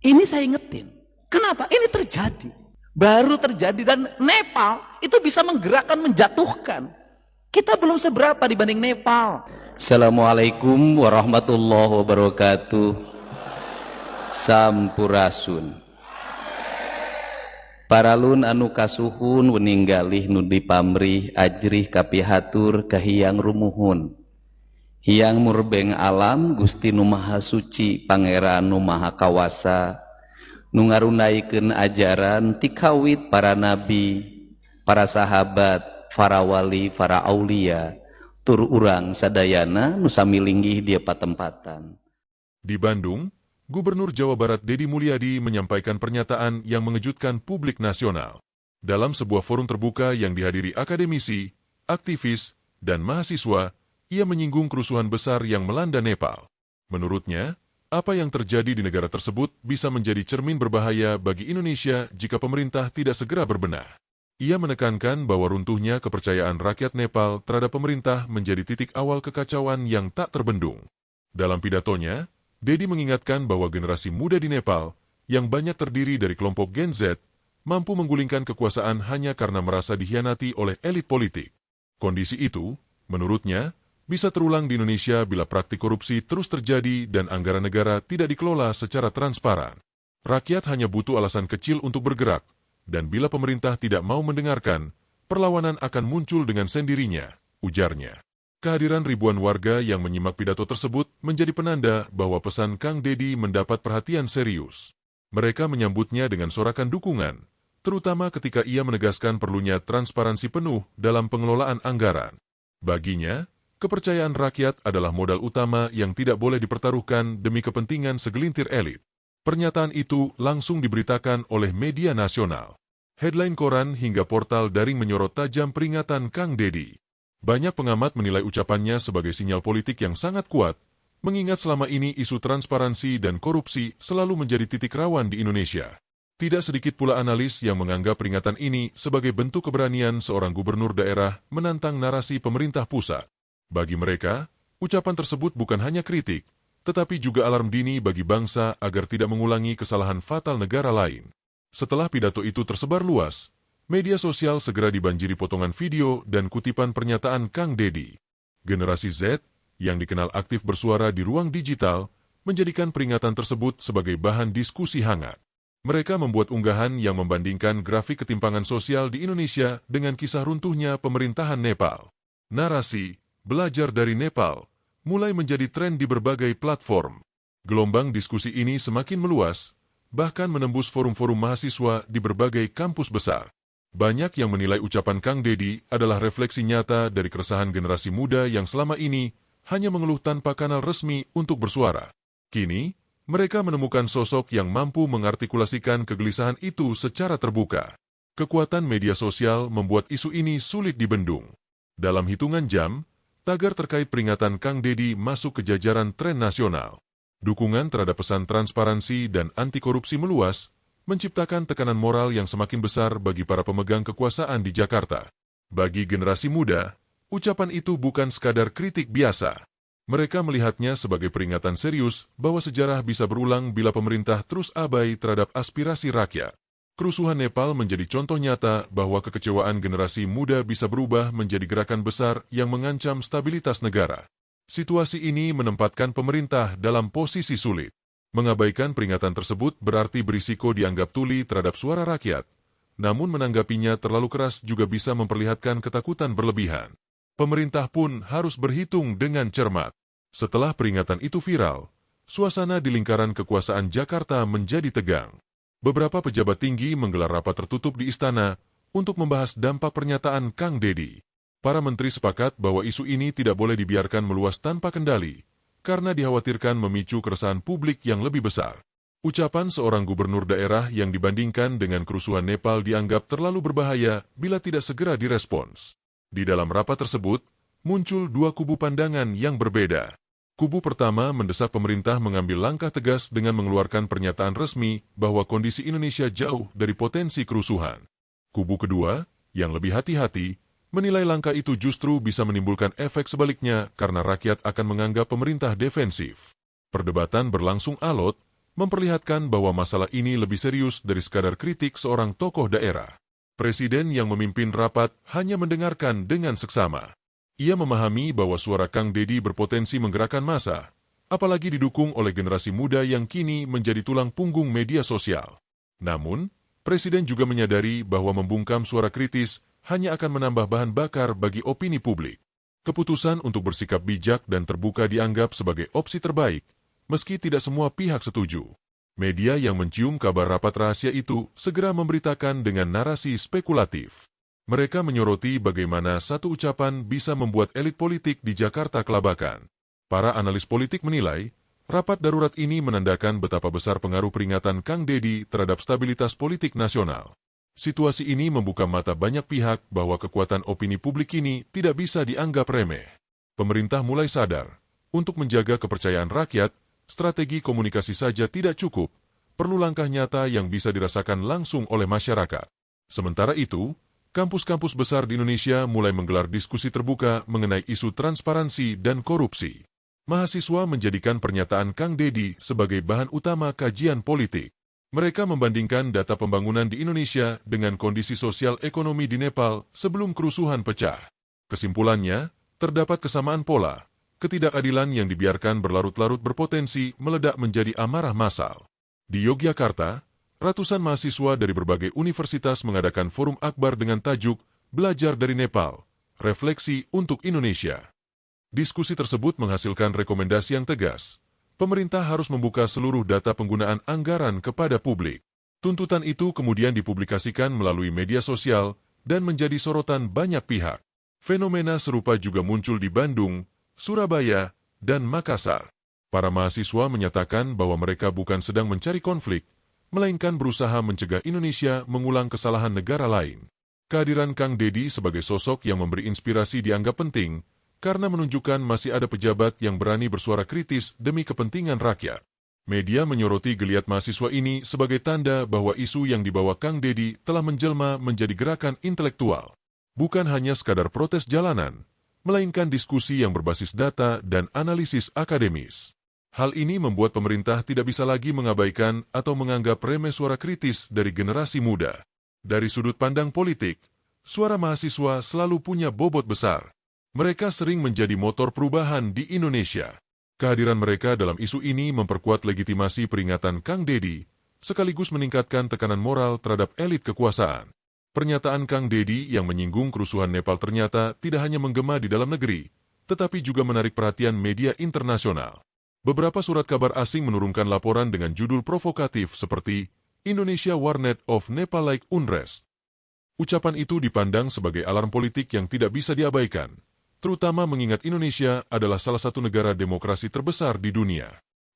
Ini saya ingetin. Kenapa? Ini terjadi. Baru terjadi dan Nepal itu bisa menggerakkan, menjatuhkan. Kita belum seberapa dibanding Nepal. Assalamualaikum warahmatullahi wabarakatuh. Sampurasun. Paralun anu kasuhun weninggalih nu dipamrih ajrih kapihatur kahiyang rumuhun. Hyang murbeng alam Gusti nu Maha Suci Pangeran nu Maha Kawasa nu ngarunaikeun ajaran ti kawit para nabi, para sahabat, para wali, para aulia, tur urang sadayana nu sami linggih dia patempatan. Di Bandung, Gubernur Jawa Barat Deddy Mulyadi menyampaikan pernyataan yang mengejutkan publik nasional. Dalam sebuah forum terbuka yang dihadiri akademisi, aktivis, dan mahasiswa, ia menyinggung kerusuhan besar yang melanda Nepal. Menurutnya, apa yang terjadi di negara tersebut bisa menjadi cermin berbahaya bagi Indonesia jika pemerintah tidak segera berbenah. Ia menekankan bahwa runtuhnya kepercayaan rakyat Nepal terhadap pemerintah menjadi titik awal kekacauan yang tak terbendung. Dalam pidatonya, Deddy mengingatkan bahwa generasi muda di Nepal, yang banyak terdiri dari kelompok Gen Z, mampu menggulingkan kekuasaan hanya karena merasa dikhianati oleh elit politik. Kondisi itu, menurutnya, bisa terulang di Indonesia bila praktik korupsi terus terjadi dan anggaran negara tidak dikelola secara transparan. Rakyat hanya butuh alasan kecil untuk bergerak, dan bila pemerintah tidak mau mendengarkan, perlawanan akan muncul dengan sendirinya, ujarnya. Kehadiran ribuan warga yang menyimak pidato tersebut menjadi penanda bahwa pesan Kang Deddy mendapat perhatian serius. Mereka menyambutnya dengan sorakan dukungan, terutama ketika ia menegaskan perlunya transparansi penuh dalam pengelolaan anggaran. Baginya, kepercayaan rakyat adalah modal utama yang tidak boleh dipertaruhkan demi kepentingan segelintir elit. Pernyataan itu langsung diberitakan oleh media nasional. Headline koran hingga portal daring menyorot tajam peringatan Kang Deddy. Banyak pengamat menilai ucapannya sebagai sinyal politik yang sangat kuat, mengingat selama ini isu transparansi dan korupsi selalu menjadi titik rawan di Indonesia. Tidak sedikit pula analis yang menganggap peringatan ini sebagai bentuk keberanian seorang gubernur daerah menantang narasi pemerintah pusat. Bagi mereka, ucapan tersebut bukan hanya kritik, tetapi juga alarm dini bagi bangsa agar tidak mengulangi kesalahan fatal negara lain. Setelah pidato itu tersebar luas, media sosial segera dibanjiri potongan video dan kutipan pernyataan Kang Deddy. Generasi Z, yang dikenal aktif bersuara di ruang digital, menjadikan peringatan tersebut sebagai bahan diskusi hangat. Mereka membuat unggahan yang membandingkan grafik ketimpangan sosial di Indonesia dengan kisah runtuhnya pemerintahan Nepal. Narasi belajar dari Nepal mulai menjadi tren di berbagai platform. Gelombang diskusi ini semakin meluas, bahkan menembus forum-forum mahasiswa di berbagai kampus besar. Banyak yang menilai ucapan Kang Deddy adalah refleksi nyata dari keresahan generasi muda yang selama ini hanya mengeluh tanpa kanal resmi untuk bersuara. Kini, mereka menemukan sosok yang mampu mengartikulasikan kegelisahan itu secara terbuka. Kekuatan media sosial membuat isu ini sulit dibendung. Dalam hitungan jam, tagar terkait peringatan Kang Deddy masuk ke jajaran tren nasional. Dukungan terhadap pesan transparansi dan anti korupsi meluas, menciptakan tekanan moral yang semakin besar bagi para pemegang kekuasaan di Jakarta. Bagi generasi muda, ucapan itu bukan sekadar kritik biasa. Mereka melihatnya sebagai peringatan serius bahwa sejarah bisa berulang bila pemerintah terus abai terhadap aspirasi rakyat. Kerusuhan Nepal menjadi contoh nyata bahwa kekecewaan generasi muda bisa berubah menjadi gerakan besar yang mengancam stabilitas negara. Situasi ini menempatkan pemerintah dalam posisi sulit. Mengabaikan peringatan tersebut berarti berisiko dianggap tuli terhadap suara rakyat, namun menanggapinya terlalu keras juga bisa memperlihatkan ketakutan berlebihan. Pemerintah pun harus berhitung dengan cermat. Setelah peringatan itu viral, suasana di lingkaran kekuasaan Jakarta menjadi tegang. Beberapa pejabat tinggi menggelar rapat tertutup di istana untuk membahas dampak pernyataan Kang Deddy. Para menteri sepakat bahwa isu ini tidak boleh dibiarkan meluas tanpa kendali, karena dikhawatirkan memicu keresahan publik yang lebih besar. Ucapan seorang gubernur daerah yang dibandingkan dengan kerusuhan Nepal dianggap terlalu berbahaya bila tidak segera direspons. Di dalam rapat tersebut, muncul dua kubu pandangan yang berbeda. Kubu pertama mendesak pemerintah mengambil langkah tegas dengan mengeluarkan pernyataan resmi bahwa kondisi Indonesia jauh dari potensi kerusuhan. Kubu kedua, yang lebih hati-hati, menilai langkah itu justru bisa menimbulkan efek sebaliknya karena rakyat akan menganggap pemerintah defensif. Perdebatan berlangsung alot, memperlihatkan bahwa masalah ini lebih serius dari sekadar kritik seorang tokoh daerah. Presiden yang memimpin rapat hanya mendengarkan dengan seksama. Ia memahami bahwa suara Kang Deddy berpotensi menggerakkan massa, apalagi didukung oleh generasi muda yang kini menjadi tulang punggung media sosial. Namun, Presiden juga menyadari bahwa membungkam suara kritis hanya akan menambah bahan bakar bagi opini publik. Keputusan untuk bersikap bijak dan terbuka dianggap sebagai opsi terbaik, meski tidak semua pihak setuju. Media yang mencium kabar rapat rahasia itu segera memberitakan dengan narasi spekulatif. Mereka menyoroti bagaimana satu ucapan bisa membuat elit politik di Jakarta kelabakan. Para analis politik menilai, rapat darurat ini menandakan betapa besar pengaruh peringatan Kang Deddy terhadap stabilitas politik nasional. Situasi ini membuka mata banyak pihak bahwa kekuatan opini publik ini tidak bisa dianggap remeh. Pemerintah mulai sadar, untuk menjaga kepercayaan rakyat, strategi komunikasi saja tidak cukup, perlu langkah nyata yang bisa dirasakan langsung oleh masyarakat. Sementara itu, kampus-kampus besar di Indonesia mulai menggelar diskusi terbuka mengenai isu transparansi dan korupsi. Mahasiswa menjadikan pernyataan Kang Deddy sebagai bahan utama kajian politik. Mereka membandingkan data pembangunan di Indonesia dengan kondisi sosial ekonomi di Nepal sebelum kerusuhan pecah. Kesimpulannya, terdapat kesamaan pola. Ketidakadilan yang dibiarkan berlarut-larut berpotensi meledak menjadi amarah massal. Di Yogyakarta, ratusan mahasiswa dari berbagai universitas mengadakan forum akbar dengan tajuk Belajar dari Nepal, Refleksi untuk Indonesia. Diskusi tersebut menghasilkan rekomendasi yang tegas. Pemerintah harus membuka seluruh data penggunaan anggaran kepada publik. Tuntutan itu kemudian dipublikasikan melalui media sosial dan menjadi sorotan banyak pihak. Fenomena serupa juga muncul di Bandung, Surabaya, dan Makassar. Para mahasiswa menyatakan bahwa mereka bukan sedang mencari konflik, melainkan berusaha mencegah Indonesia mengulang kesalahan negara lain. Kehadiran Kang Deddy sebagai sosok yang memberi inspirasi dianggap penting, karena menunjukkan masih ada pejabat yang berani bersuara kritis demi kepentingan rakyat. Media menyoroti geliat mahasiswa ini sebagai tanda bahwa isu yang dibawa Kang Deddy telah menjelma menjadi gerakan intelektual. Bukan hanya sekadar protes jalanan, melainkan diskusi yang berbasis data dan analisis akademis. Hal ini membuat pemerintah tidak bisa lagi mengabaikan atau menganggap remeh suara kritis dari generasi muda. Dari sudut pandang politik, suara mahasiswa selalu punya bobot besar. Mereka sering menjadi motor perubahan di Indonesia. Kehadiran mereka dalam isu ini memperkuat legitimasi peringatan Kang Deddy, sekaligus meningkatkan tekanan moral terhadap elit kekuasaan. Pernyataan Kang Deddy yang menyinggung kerusuhan Nepal ternyata tidak hanya menggema di dalam negeri, tetapi juga menarik perhatian media internasional. Beberapa surat kabar asing menurunkan laporan dengan judul provokatif seperti Indonesia Warnet of Nepal-like Unrest. Ucapan itu dipandang sebagai alarm politik yang tidak bisa diabaikan, terutama mengingat Indonesia adalah salah satu negara demokrasi terbesar di dunia.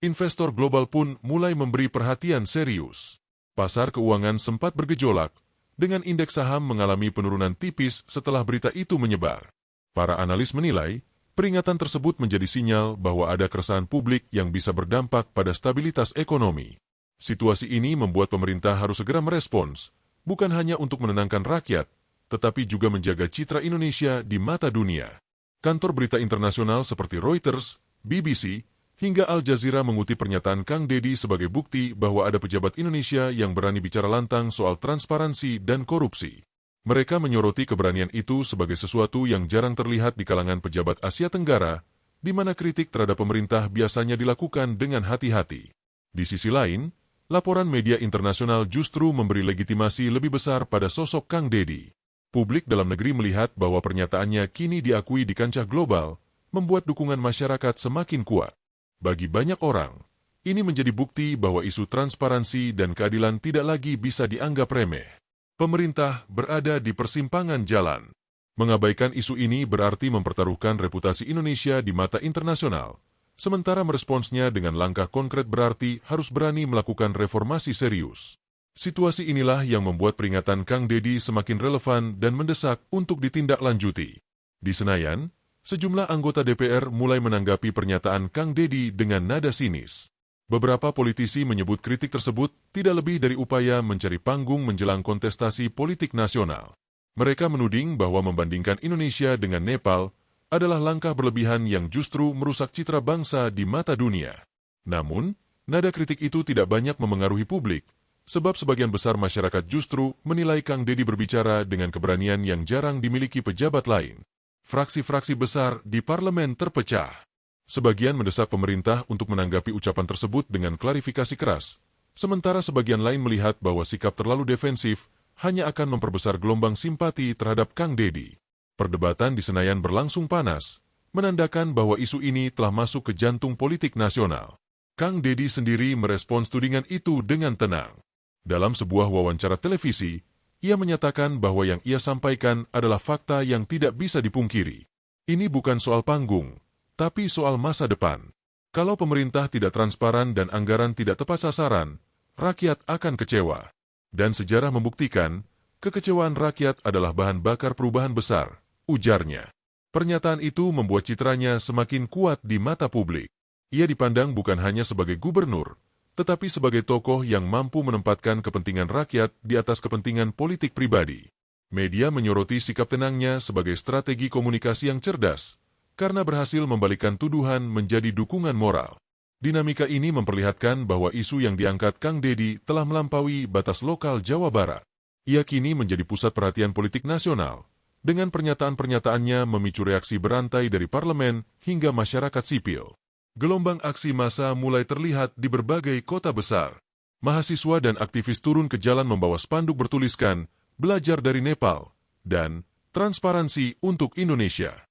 Investor global pun mulai memberi perhatian serius. Pasar keuangan sempat bergejolak, dengan indeks saham mengalami penurunan tipis setelah berita itu menyebar. Para analis menilai, peringatan tersebut menjadi sinyal bahwa ada keresahan publik yang bisa berdampak pada stabilitas ekonomi. Situasi ini membuat pemerintah harus segera merespons, bukan hanya untuk menenangkan rakyat, tetapi juga menjaga citra Indonesia di mata dunia. Kantor berita internasional seperti Reuters, BBC, hingga Al Jazeera mengutip pernyataan Kang Deddy sebagai bukti bahwa ada pejabat Indonesia yang berani bicara lantang soal transparansi dan korupsi. Mereka menyoroti keberanian itu sebagai sesuatu yang jarang terlihat di kalangan pejabat Asia Tenggara, di mana kritik terhadap pemerintah biasanya dilakukan dengan hati-hati. Di sisi lain, laporan media internasional justru memberi legitimasi lebih besar pada sosok Kang Deddy. Publik dalam negeri melihat bahwa pernyataannya kini diakui di kancah global, membuat dukungan masyarakat semakin kuat. Bagi banyak orang, ini menjadi bukti bahwa isu transparansi dan keadilan tidak lagi bisa dianggap remeh. Pemerintah berada di persimpangan jalan. Mengabaikan isu ini berarti mempertaruhkan reputasi Indonesia di mata internasional, sementara meresponsnya dengan langkah konkret berarti harus berani melakukan reformasi serius. Situasi inilah yang membuat peringatan Kang Deddy semakin relevan dan mendesak untuk ditindaklanjuti. Di Senayan, sejumlah anggota DPR mulai menanggapi pernyataan Kang Deddy dengan nada sinis. Beberapa politisi menyebut kritik tersebut tidak lebih dari upaya mencari panggung menjelang kontestasi politik nasional. Mereka menuding bahwa membandingkan Indonesia dengan Nepal adalah langkah berlebihan yang justru merusak citra bangsa di mata dunia. Namun, nada kritik itu tidak banyak memengaruhi publik, sebab sebagian besar masyarakat justru menilai Kang Deddy berbicara dengan keberanian yang jarang dimiliki pejabat lain. Fraksi-fraksi besar di parlemen terpecah. Sebagian mendesak pemerintah untuk menanggapi ucapan tersebut dengan klarifikasi keras, sementara sebagian lain melihat bahwa sikap terlalu defensif hanya akan memperbesar gelombang simpati terhadap Kang Deddy. Perdebatan di Senayan berlangsung panas, menandakan bahwa isu ini telah masuk ke jantung politik nasional. Kang Deddy sendiri merespons tudingan itu dengan tenang. Dalam sebuah wawancara televisi, ia menyatakan bahwa yang ia sampaikan adalah fakta yang tidak bisa dipungkiri. Ini bukan soal panggung, tapi soal masa depan. Kalau pemerintah tidak transparan dan anggaran tidak tepat sasaran, rakyat akan kecewa. Dan sejarah membuktikan, kekecewaan rakyat adalah bahan bakar perubahan besar, ujarnya. Pernyataan itu membuat citranya semakin kuat di mata publik. Ia dipandang bukan hanya sebagai gubernur, tetapi sebagai tokoh yang mampu menempatkan kepentingan rakyat di atas kepentingan politik pribadi. Media menyoroti sikap tenangnya sebagai strategi komunikasi yang cerdas, karena berhasil membalikkan tuduhan menjadi dukungan moral. Dinamika ini memperlihatkan bahwa isu yang diangkat Kang Deddy telah melampaui batas lokal Jawa Barat. Ia kini menjadi pusat perhatian politik nasional, dengan pernyataan-pernyataannya memicu reaksi berantai dari parlemen hingga masyarakat sipil. Gelombang aksi massa mulai terlihat di berbagai kota besar. Mahasiswa dan aktivis turun ke jalan membawa spanduk bertuliskan, "Belajar dari Nepal," dan "Transparansi untuk Indonesia."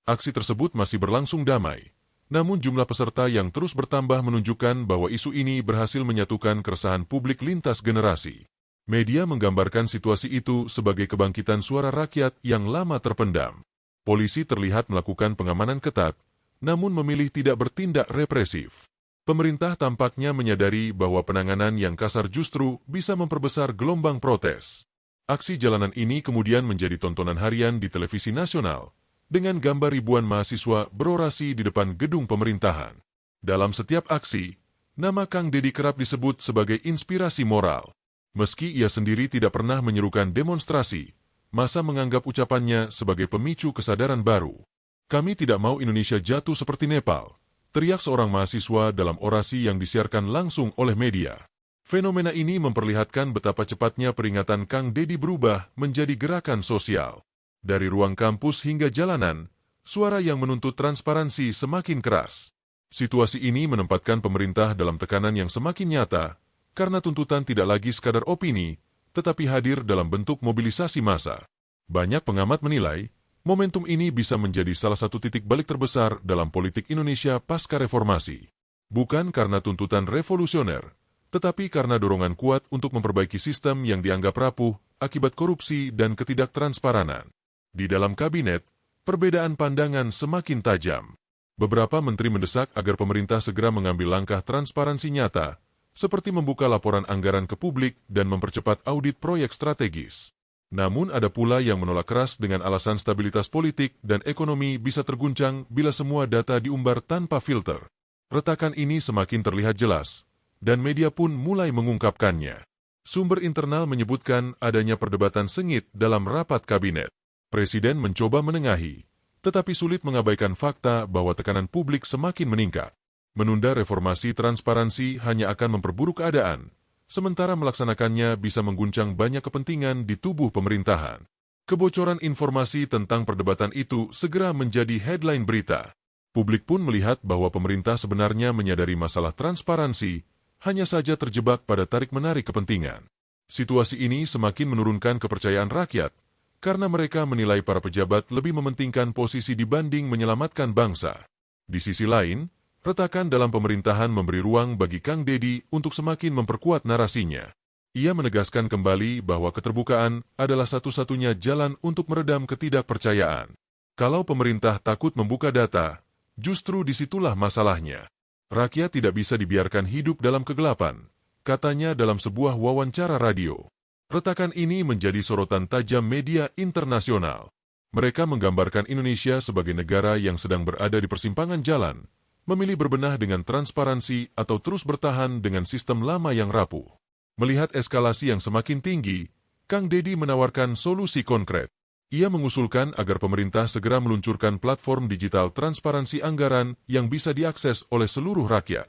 Aksi tersebut masih berlangsung damai, namun jumlah peserta yang terus bertambah menunjukkan bahwa isu ini berhasil menyatukan keresahan publik lintas generasi. Media menggambarkan situasi itu sebagai kebangkitan suara rakyat yang lama terpendam. Polisi terlihat melakukan pengamanan ketat, namun memilih tidak bertindak represif. Pemerintah tampaknya menyadari bahwa penanganan yang kasar justru bisa memperbesar gelombang protes. Aksi jalanan ini kemudian menjadi tontonan harian di televisi nasional, dengan gambar ribuan mahasiswa berorasi di depan gedung pemerintahan. Dalam setiap aksi, nama Kang Deddy kerap disebut sebagai inspirasi moral. Meski ia sendiri tidak pernah menyerukan demonstrasi, massa menganggap ucapannya sebagai pemicu kesadaran baru. "Kami tidak mau Indonesia jatuh seperti Nepal," teriak seorang mahasiswa dalam orasi yang disiarkan langsung oleh media. Fenomena ini memperlihatkan betapa cepatnya peringatan Kang Deddy berubah menjadi gerakan sosial. Dari ruang kampus hingga jalanan, suara yang menuntut transparansi semakin keras. Situasi ini menempatkan pemerintah dalam tekanan yang semakin nyata, karena tuntutan tidak lagi sekadar opini, tetapi hadir dalam bentuk mobilisasi massa. Banyak pengamat menilai, momentum ini bisa menjadi salah satu titik balik terbesar dalam politik Indonesia pasca reformasi. Bukan karena tuntutan revolusioner, tetapi karena dorongan kuat untuk memperbaiki sistem yang dianggap rapuh akibat korupsi dan ketidaktransparan. Di dalam kabinet, perbedaan pandangan semakin tajam. Beberapa menteri mendesak agar pemerintah segera mengambil langkah transparansi nyata, seperti membuka laporan anggaran ke publik dan mempercepat audit proyek strategis. Namun ada pula yang menolak keras dengan alasan stabilitas politik dan ekonomi bisa terguncang bila semua data diumbar tanpa filter. Retakan ini semakin terlihat jelas, dan media pun mulai mengungkapkannya. Sumber internal menyebutkan adanya perdebatan sengit dalam rapat kabinet. Presiden mencoba menengahi, tetapi sulit mengabaikan fakta bahwa tekanan publik semakin meningkat. Menunda reformasi transparansi hanya akan memperburuk keadaan, sementara melaksanakannya bisa mengguncang banyak kepentingan di tubuh pemerintahan. Kebocoran informasi tentang perdebatan itu segera menjadi headline berita. Publik pun melihat bahwa pemerintah sebenarnya menyadari masalah transparansi, hanya saja terjebak pada tarik-menarik kepentingan. Situasi ini semakin menurunkan kepercayaan rakyat, karena mereka menilai para pejabat lebih mementingkan posisi dibanding menyelamatkan bangsa. Di sisi lain, retakan dalam pemerintahan memberi ruang bagi Kang Deddy untuk semakin memperkuat narasinya. Ia menegaskan kembali bahwa keterbukaan adalah satu-satunya jalan untuk meredam ketidakpercayaan. Kalau pemerintah takut membuka data, justru disitulah masalahnya. Rakyat tidak bisa dibiarkan hidup dalam kegelapan, katanya dalam sebuah wawancara radio. Retakan ini menjadi sorotan tajam media internasional. Mereka menggambarkan Indonesia sebagai negara yang sedang berada di persimpangan jalan, memilih berbenah dengan transparansi atau terus bertahan dengan sistem lama yang rapuh. Melihat eskalasi yang semakin tinggi, Kang Deddy menawarkan solusi konkret. Ia mengusulkan agar pemerintah segera meluncurkan platform digital transparansi anggaran yang bisa diakses oleh seluruh rakyat.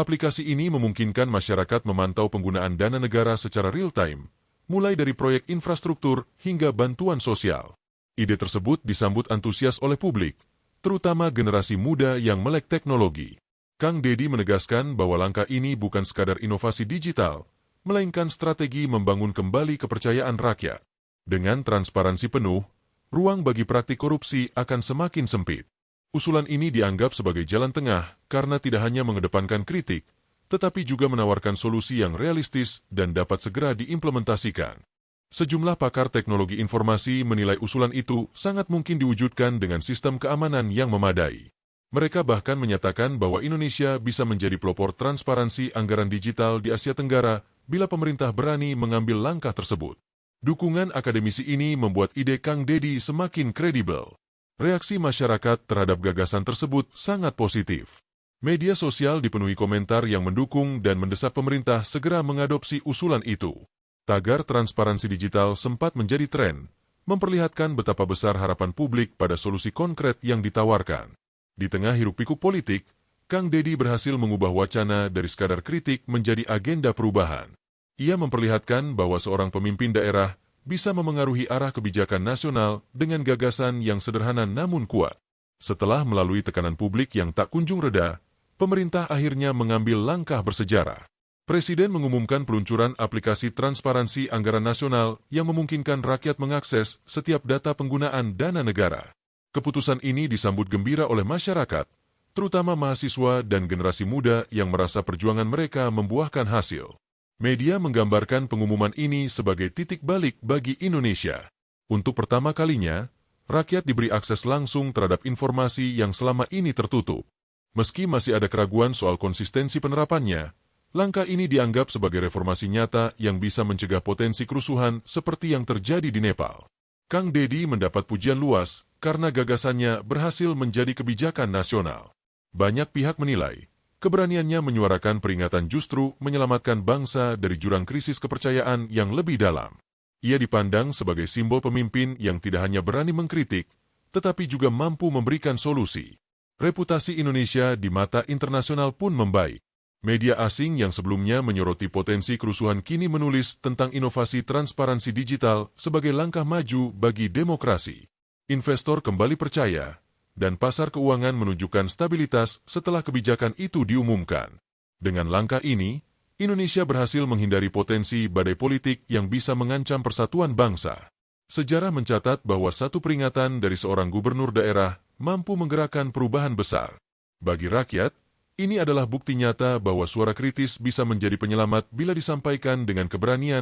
Aplikasi ini memungkinkan masyarakat memantau penggunaan dana negara secara real-time, mulai dari proyek infrastruktur hingga bantuan sosial. Ide tersebut disambut antusias oleh publik, terutama generasi muda yang melek teknologi. Kang Deddy menegaskan bahwa langkah ini bukan sekadar inovasi digital, melainkan strategi membangun kembali kepercayaan rakyat. Dengan transparansi penuh, ruang bagi praktik korupsi akan semakin sempit. Usulan ini dianggap sebagai jalan tengah karena tidak hanya mengedepankan kritik, tetapi juga menawarkan solusi yang realistis dan dapat segera diimplementasikan. Sejumlah pakar teknologi informasi menilai usulan itu sangat mungkin diwujudkan dengan sistem keamanan yang memadai. Mereka bahkan menyatakan bahwa Indonesia bisa menjadi pelopor transparansi anggaran digital di Asia Tenggara bila pemerintah berani mengambil langkah tersebut. Dukungan akademisi ini membuat ide Kang Deddy semakin kredibel. Reaksi masyarakat terhadap gagasan tersebut sangat positif. Media sosial dipenuhi komentar yang mendukung dan mendesak pemerintah segera mengadopsi usulan itu. Tagar transparansi digital sempat menjadi tren, memperlihatkan betapa besar harapan publik pada solusi konkret yang ditawarkan. Di tengah hiruk-pikuk politik, Kang Deddy berhasil mengubah wacana dari sekadar kritik menjadi agenda perubahan. Ia memperlihatkan bahwa seorang pemimpin daerah bisa memengaruhi arah kebijakan nasional dengan gagasan yang sederhana namun kuat. Setelah melalui tekanan publik yang tak kunjung reda, pemerintah akhirnya mengambil langkah bersejarah. Presiden mengumumkan peluncuran aplikasi transparansi anggaran nasional yang memungkinkan rakyat mengakses setiap data penggunaan dana negara. Keputusan ini disambut gembira oleh masyarakat, terutama mahasiswa dan generasi muda yang merasa perjuangan mereka membuahkan hasil. Media menggambarkan pengumuman ini sebagai titik balik bagi Indonesia. Untuk pertama kalinya, rakyat diberi akses langsung terhadap informasi yang selama ini tertutup. Meski masih ada keraguan soal konsistensi penerapannya, langkah ini dianggap sebagai reformasi nyata yang bisa mencegah potensi kerusuhan seperti yang terjadi di Nepal. Kang Deddy mendapat pujian luas karena gagasannya berhasil menjadi kebijakan nasional. Banyak pihak menilai, keberaniannya menyuarakan peringatan justru menyelamatkan bangsa dari jurang krisis kepercayaan yang lebih dalam. Ia dipandang sebagai simbol pemimpin yang tidak hanya berani mengkritik, tetapi juga mampu memberikan solusi. Reputasi Indonesia di mata internasional pun membaik. Media asing yang sebelumnya menyoroti potensi kerusuhan kini menulis tentang inovasi transparansi digital sebagai langkah maju bagi demokrasi. Investor kembali percaya, dan pasar keuangan menunjukkan stabilitas setelah kebijakan itu diumumkan. Dengan langkah ini, Indonesia berhasil menghindari potensi badai politik yang bisa mengancam persatuan bangsa. Sejarah mencatat bahwa satu peringatan dari seorang gubernur daerah mampu menggerakkan perubahan besar. Bagi rakyat, ini adalah bukti nyata bahwa suara kritis bisa menjadi penyelamat bila disampaikan dengan keberanian